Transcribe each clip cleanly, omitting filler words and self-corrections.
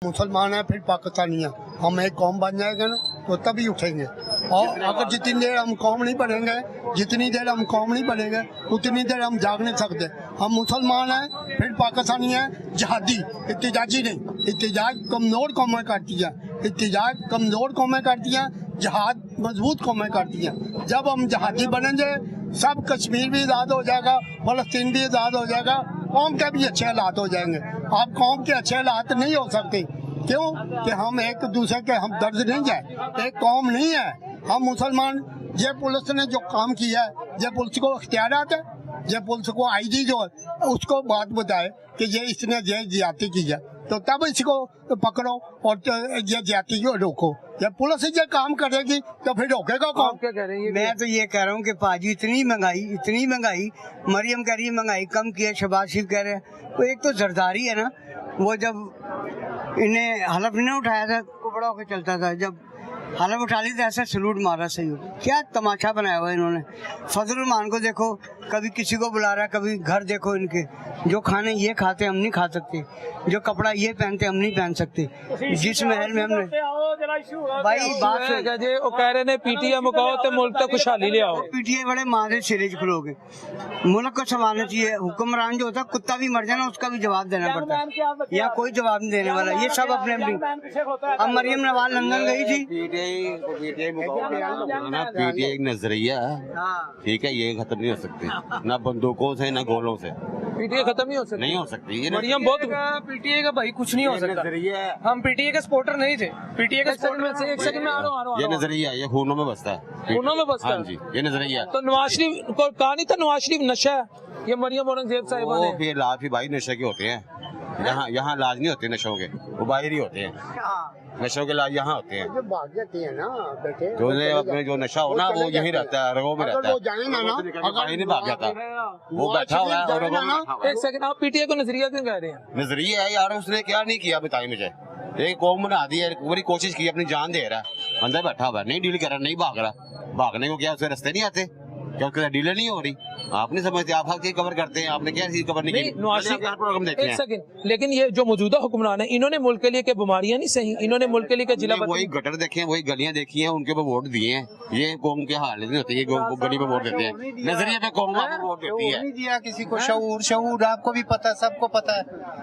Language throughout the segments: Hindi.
मुसलमान है फिर पाकिस्तानी है, हम एक कौम बन जाएगा ना तो तभी उठेंगे। और अगर जितनी देर हम कौम नहीं बनेंगे, उतनी देर हम जाग नहीं सकते। हम मुसलमान हैं फिर पाकिस्तानी हैं, जहादी इत्तेजाजी नहीं। इत्तेजाज कमजोर कौमें करती हैं, जहाद मजबूत कौमें करती हैं। जब हम जहादी बनेंगे सब कश्मीर भी आज़ाद हो जाएगा, फलस्तीन भी आज़ाद हो जाएगा, कौम के भी अच्छे हालात हो जाएंगे। आप कौम के अच्छे हालात नहीं हो सकते, क्यों कि हम एक दूसरे के हम दर्द नहीं है, एक कौम नहीं है हम मुसलमान। ये पुलिस ने जो काम किया है, ये पुलिस को इख्तियारात है, ये पुलिस को आईजी जो है उसको बात बताए कि ये इसने ये ज्यादती की है, तो तब इसको पकड़ो और ये ज्यादती को रोको। जब पुलिस ये काम करेगी तो फिर रोकेगा कौन? क्या कह रहे हैं? मैं तो ये कह रहा हूँ कि पाजी इतनी महंगाई, मरियम कह रही है महंगाई कम की है, शहबाज शरीफ कह रहे हैं। तो एक तो जरदारी है ना, वो जब इन्हें हलफ नहीं उठाया था, कुबड़ा होकर चलता था, जब हलफ उठा ली तो ऐसा सलूट मारा। सही हो क्या तमाशा बनाया हुआ इन्होंने। फजल मान को देखो, कभी किसी को बुला रहा है, कभी घर देखो इनके, जो खाने ये खाते हम नहीं खा सकते, जो कपड़ा ये पहनते हम नहीं पहन सकते, जिस महल में हमने भाई बात वो कह रहे ने पीटीआई मुकाओ तो मुल्क तक खुशहाली ले आओ। पीटीआई बड़े मारे सिरे खुलोगे, मुल्क को संभालना चाहिए। हुक्मरान जो होता है, कुत्ता भी मर जाए ना उसका भी जवाब देना पड़ता है, यहाँ कोई जवाब नहीं देने वाला। ये सब अपने अपनी। अब मरियम नवाज लंदन गई थी, पीटीआई एक नजरिया ठीक है, ये खत्म नहीं हो सकती ना बंदूकों से ना गोलों से। पीटीआई खत्म नहीं हो सकती, ये मरियम बहुत पीटीआई का भाई कुछ नहीं हो सकता। हम पीटीआई के सपोर्टर नहीं थे, पीटीआई के सपोर्टर में से एक सेकंड में आ रहा हूँ। ये नजरिया ये खूनों में बसता है, खूनों में बसता है। हाँ जी, ये नजरिया। तो नवाज शरीफ को कहा नहीं था नवाज शरीफ नशा है, ये मरियम औरंगजेब साहिबा ने। फिर लाज भी भाई नशे के होते हैं, यहाँ लाज नहीं होते नशों के, वो बाहर ही होते हैं। नशों के लाज यहाँ होते हैं, भाग जाती है ना बेटे। अपने जो नशा हो ना वो यहीं रहता है, रगों में रहता है। वो जाए ना कहीं नहीं भाग जाता, वो बैठा हुआ है रगों में। एक सेकंड, आप पीटीआई को नजरिया क्यों कह रहे हैं? नजरिया है यार, उसने क्या नहीं किया बताइए मुझे। एक कौम बना दी है, पूरी कोशिश की, अपनी जान दे रहा है, अंदर बैठा हुआ है, नहीं डील कर रहा, नहीं भाग रहा। भागने को क्या उसके रास्ते नहीं आते, क्या उसके डील नहीं हो रही? आप नहीं समझते, आप हर चीज कवर करते हैं, आपने क्या चीज कवर नहीं की? प्रोग्राम देखे हैं। एक सेकंड, लेकिन ये जो मौजूदा हुक्मरान है, इन्होंने मुल्क के लिए क्या बीमारियां नहीं सही, इन्होंने मुल्क के लिए क्या जिला वही गटर देखे हैं, वही गलियां देखी हैं, उनके ऊपर वोट दिए हैं। ये कौम के हाल नहीं होते, ये गली में वोट देते हैं, नजरिए पे कौम वोट देती है। नहीं दिया किसी को शऊर आपको भी पता है, सबको पता है,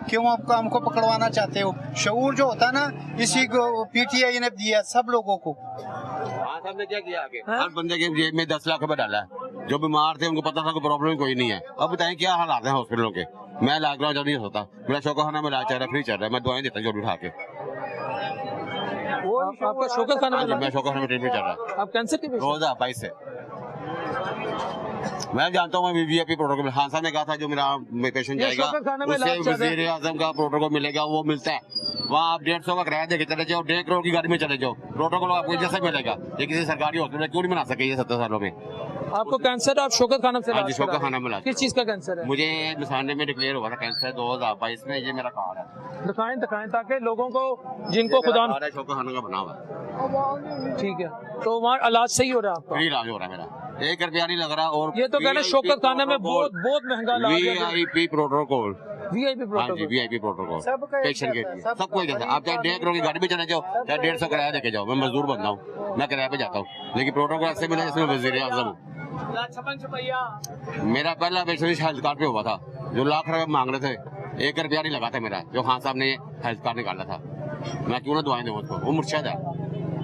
क्यों आपको हमको पकड़वाना चाहते हो? शऊर जो होता है ना, इसी को पीटीआई ने दिया सब लोगों को। हमने क्या किया आगे? हर बंदे के जेब में 10 लाख रुपए डाला है, जो बीमार थे उनको पता था कोई प्रॉब्लम कोई नहीं है। अब बताएं क्या हालात हैं हॉस्पिटलों के। मैं इलाज कराऊं जब नहीं होता, मेरा शौकाना में इलाज चल रहा है, फ्री चल रहा है, मैं दवाएं देता हूँ जो भी उठा के। आपका शौकत खाना में? मैं शौकाना में ट्रीटमेंट चल रहा है। आप कैंसर के? 2022 से मैं जानता हूँ, मैं वीवीआईपी प्रोटोकॉल खान साहब ने कहा था जो मेरा पेशेंट जाएगा उससे वजीर आजम का प्रोटोकॉल मिलेगा, वो मिलता है। वहाँ आप 150 का किराया देके चले जाओ, 1.5 करोड़ की गाड़ी में चले जाओ, प्रोटोकॉल आपको जैसे मिलेगा। ये किसी सरकारी हॉस्पिटल क्यों नहीं बना सके ये 70 सालों में? आपको कैंसर, आप शौकत खाना से? हाँ जी, शौकत खाना में। किस चीज का कैंसर है? मुझे निशाने में डिक्लेयर हुआ था कैंसर 2022 में, ये मेरा कार्ड है। दिखाएं ताकि लोगों को जिनको खुदा शौकत खाना का बना हुआ है। ठीक है, तो वहाँ इलाज सही हो रहा है आपका? फ्री इलाज हो रहा है मेरा, 1 रुपया नहीं लग रहा। और ये तो कहना शौकत खाने में बहुत महंगा इलाज है। VIP protocol, VIP protocol, VIP protocol patient के लिए सबको जैसे। आप चाहे 1.5 करोड़ की गाड़ी में चले जाओ, चाहे 150 किराया देके जाओ, मैं मजदूर बनता हूँ, मैं किराए पे जाता हूँ, लेकिन प्रोटोकॉल ऐसे मिला जिसमें वजीर आजम हूँ। मेरा पहला पेशेंट हेल्थ कार्ड पे हुआ था, जो लाख रुपए मांग रहे थे, 1 रुपया नहीं लगा था मेरा, जो खान साहब ने हेल्थ कार्ड निकाला था। मैं क्यों ना दवाएं दूं उसको, वो मुर्शिद है,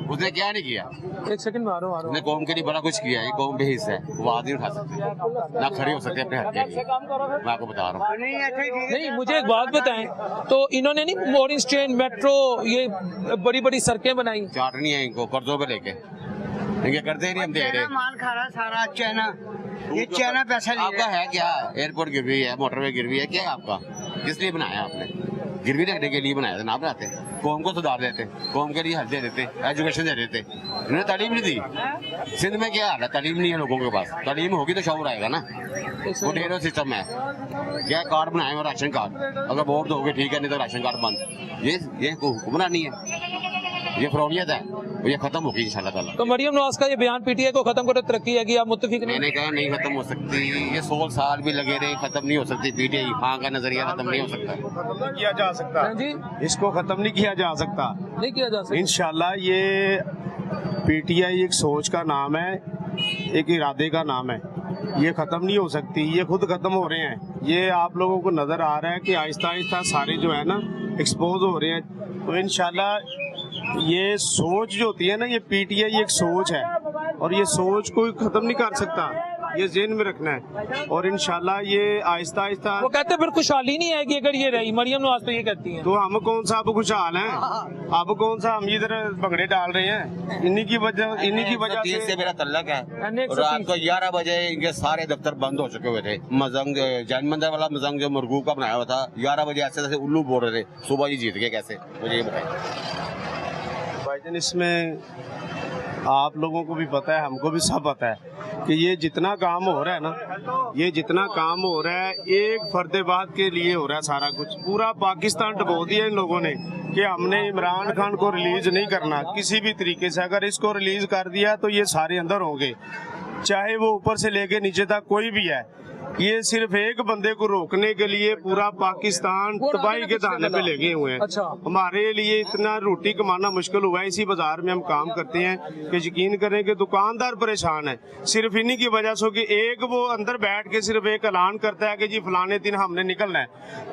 उसने क्या नहीं किया। एक सेकंड में आ रहा हूँ। उसने कौम के लिए बड़ा कुछ किया, ये कौम बेहिस्सा है, वो आदमी उठा सकते ना खड़े हो सकते अपने हक के लिए। मैं आपको बता रहा हूँ। नहीं, मुझे एक बात बताएं, तो इन्होंने नहीं मॉर्निंग ट्रेन, मेट्रो, ये बड़ी बड़ी सड़कें बनाई, चाटनी है इनको कर्जों पे लेके, इनके करते नहीं हम दे रहे। माल खा रहा सारा चाइना, ये चाइना पैसा ले आपका है क्या? एयरपोर्ट गिरवी है, मोटरवे गिरवी है, क्या है आपका? किस लिए बनाया आपने? गिरवी रखने के लिए बनाया था ना, आप बनाते कौम को सुधार देते, कौम के लिए हल दे देते, एजुकेशन दे देते। इन्होंने तालीम नहीं दी। सिंध में क्या हाल है? तालीम नहीं है लोगों के पास, तालीम होगी तो शऊर आएगा ना। वो ढेरों सिस्टम है, क्या कार्ड बनाए हुए राशन कार्ड, अगर वोट दोगे ठीक है, नहीं तो राशन कार्ड बंद। ये हुक्मरानी है। ये फरौनियत है, ये खत्म होगी इंशाल्लाह ताला। तो मरियम नवाज का ये बयान पीटीआई को खत्म करो तरक्की है कि आप मुत्तफिक नहीं? मैंने कहा नहीं खत्म हो सकती, ये 100 साल भी लगे रहे, खत्म नहीं हो सकती। पीटीआई खां का नजरिया खत्म नहीं हो सकता। नहीं किया जा सकता हाँ जी, इसको खत्म नहीं किया जा सकता नहीं किया जा सकता। इंशाल्लाह। ये पीटीआई एक सोच का नाम है, एक इरादे का नाम है, ये खत्म नहीं हो सकती, ये खुद खत्म हो रहे हैं। ये आप लोगों को नजर आ रहा है कि आहिस्ता आहिस्ता सारे जो है ना एक्सपोज हो रहे हैं। तो इंशाल्लाह ये सोच जो होती है ना, ये पीटीआई एक सोच है और ये सोच कोई खत्म नहीं कर सकता, ये ज़हन में रखना है। और इंशाल्लाह ये आहिस्ता आहिस्ता, वो कहते हैं फिर खुशहाली नहीं आएगी अगर ये रही। मरियम नवाज तो ये कहती हैं। तो हम कौन सा अब खुशहाल हैं? अब कौन सा हम इधर भंगड़े डाल रहे हैं? इन्हीं की वजह से मेरा तल्लक है। NX और रात को 11 बजे इनके सारे दफ्तर बंद हो चुके हुए थे। मजंग जैन मंदिर वाला मजंग जो मुर्गू का बनाया हुआ था, 11 बजे ऐसे ऐसे उल्लू बोल रहे थे। सुबह ये जीत गए कैसे, मुझे ये बताइए। भाईजान इसमें आप लोगों को भी पता है, हमको भी सब पता है कि ये जितना काम हो रहा है ना, ये जितना काम हो रहा है एक फर्देबाद के लिए हो रहा है सारा कुछ। पूरा पाकिस्तान डुबो दिया इन लोगों ने कि हमने इमरान खान को रिलीज नहीं करना किसी भी तरीके से। अगर इसको रिलीज कर दिया तो ये सारे अंदर होंगे, चाहे वो ऊपर से लेके नीचे तक कोई भी है। ये सिर्फ एक बंदे को रोकने के लिए पूरा पाकिस्तान तबाही के दाने पे लगे हुए हैं। अच्छा। हमारे लिए इतना रोटी कमाना मुश्किल हुआ है। इसी बाजार में हम काम करते हैं कि यकीन करें कि दुकानदार परेशान है सिर्फ इन्हीं की वजह से कि एक वो अंदर बैठ के सिर्फ एक ऐलान करता है कि जी फलाने दिन हमने निकलना है,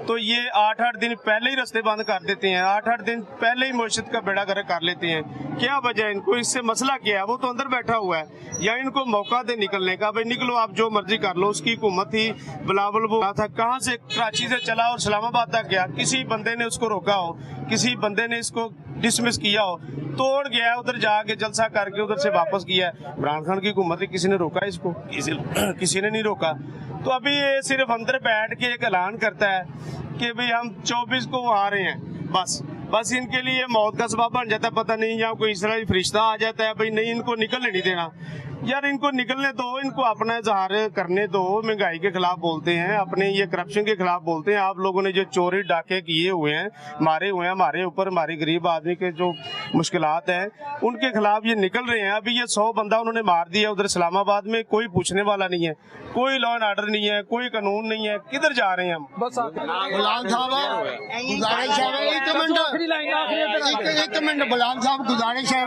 तो ये 8-8 दिन पहले ही रास्ते बंद कर देते हैं, 8-8 दिन पहले ही मुर्शिद का बेड़ा गर्क कर लेते हैं। क्या वजह, इनको इससे मसला क्या है? वो तो अंदर बैठा हुआ है, या इनको मौका दे निकलने का, भाई निकलो आप जो मर्जी कर लो। उसकी हुकूमत थी, बिलावल वो था, कहाँ से कराची से चला और इस्लामाबाद तक गया, किसी बंदे ने उसको रोका हो, किसी बंदे ने इसको डिसमिस किया हो, तोड़ गया उधर जाके जलसा करके उधर से वापस किया। इमरान खान की हुकूमत थी, किसी ने रोका इसको? किसी ने नहीं रोका। तो अभी ये सिर्फ अंदर बैठ के एक ऐलान करता है कि भाई हम 24 को आ रहे हैं, बस इनके लिए मौत का सबब बन जाता है। पता नहीं या कोई इसराइली फरिश्ता आ जाता है, भाई नहीं इनको निकलने नहीं देना। यार इनको निकलने दो, इनको अपना इजहार करने दो। महंगाई के खिलाफ बोलते हैं, अपने ये करप्शन के खिलाफ बोलते हैं। आप लोगों ने जो चोरी डाके किए हुए हैं, मारे हुए हैं हमारे ऊपर, हमारे गरीब आदमी के जो मुश्किलात हैं उनके खिलाफ ये निकल रहे हैं। अभी ये 100 बंदा उन्होंने मार दिया उधर इस्लामाबाद में, कोई पूछने वाला नहीं है, कोई लॉ एंड ऑर्डर नहीं है, कोई कानून नहीं है। किधर जा रहे हैं हम? बस गुलाम साहब गुजारिश है, एक मिनट गुलाम साहब गुजारिश है,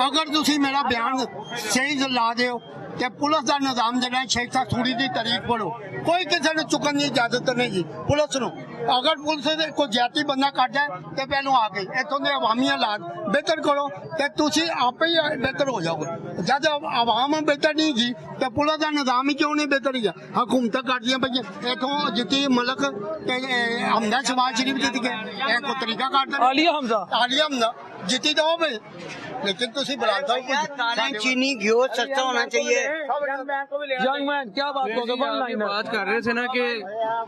अगर तुसी मेरा बयान सही ला दिओ ते पुलिस का निजाम जरा शेख सूरी की तारीख पढ़ो, कोई किसी ने चुकन की इजाजत नहीं जी पुलिस नो। अगर पुलिस कोई जाती बंदा कट जाए तो पहलों आ गई इतों के अवामी हालात बेहतर करो तो तुसी आप ही बेहतर हो जाओगे। जब आवाम बेहतर नहीं जी तो पुलिस का निजाम ही क्यों नहीं बेहतर है? हुकूमत कट दिया भाई, इतों जिती मलक हमदा शबाज शरीफ जीत गए, को तरीका काट आलिया हमजा जीती तो हो भाई, लेकिन तुसी बुलाता हो चीनी घी सस्ता होना चाहिए। यंग मैन क्या बात करोगे? बात कर रहे थे ना कि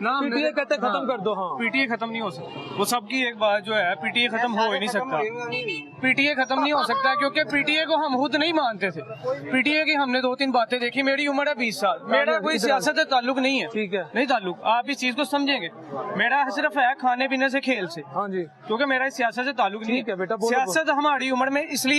ना पीटीआई कहते खत्म कर दो। हाँ, पीटीए खत्म नहीं हो सकता, वो सबकी एक बात जो है, पीटीए खत्म हो ही नहीं सकता। पीटीए खत्म नहीं हो सकता क्योंकि पीटीए को हम खुद नहीं मानते थे। पीटीए की हमने 2-3 बातें देखी। मेरी उम्र है 20 साल, मेरा कोई सियासत से ताल्लुक नहीं है। ठीक है, नहीं ताल्लुक, आप इस चीज को समझेंगे। मेरा सिर्फ है खाने पीने से, खेल से, हाँ जी, क्योंकि मेरा सियासत से ताल्लुक नहीं ठीक है बेटा, बोलो। सियासत हमारी उम्र में इसलिए